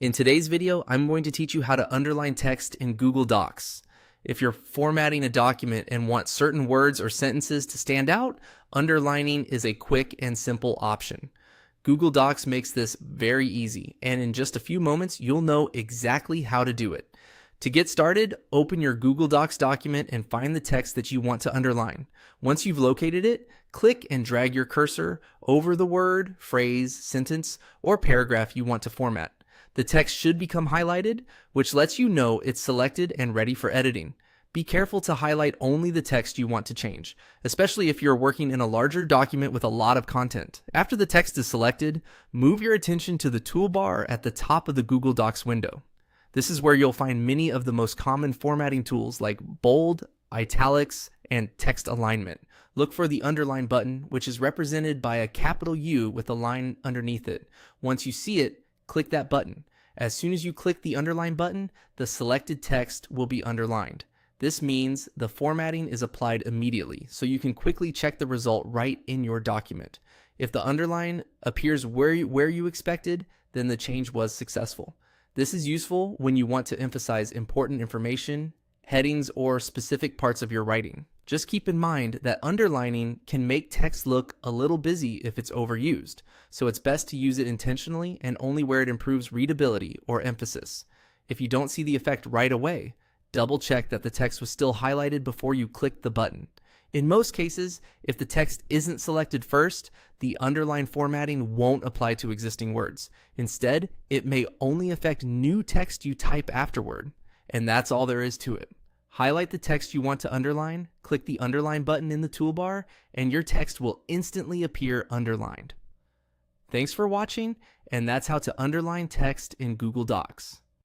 In today's video, I'm going to teach you how to underline text in Google Docs. If you're formatting a document and want certain words or sentences to stand out, underlining is a quick and simple option. Google Docs makes this very easy, and in just a few moments, you'll know exactly how to do it. To get started, open your Google Docs document and find the text that you want to underline. Once you've located it, click and drag your cursor over the word, phrase, sentence, or paragraph you want to format. The text should become highlighted, which lets you know it's selected and ready for editing. Be careful to highlight only the text you want to change, especially if you're working in a larger document with a lot of content. After the text is selected, move your attention to the toolbar at the top of the Google Docs window. This is where you'll find many of the most common formatting tools like bold, italics, and text alignment. Look for the underline button, which is represented by a capital U with a line underneath it. Once you see it, click that button. As soon as you click the underline button, the selected text will be underlined. This means the formatting is applied immediately, so you can quickly check the result right in your document. If the underline appears where you expected, then the change was successful. This is useful when you want to emphasize important information, headings, or specific parts of your writing. Just keep in mind that underlining can make text look a little busy if it's overused, so it's best to use it intentionally and only where it improves readability or emphasis. If you don't see the effect right away, double check that the text was still highlighted before you click the button. In most cases, if the text isn't selected first, the underline formatting won't apply to existing words. Instead, it may only affect new text you type afterward. And that's all there is to it. Highlight the text you want to underline, click the underline button in the toolbar, and your text will instantly appear underlined. Thanks for watching, and that's how to underline text in Google Docs.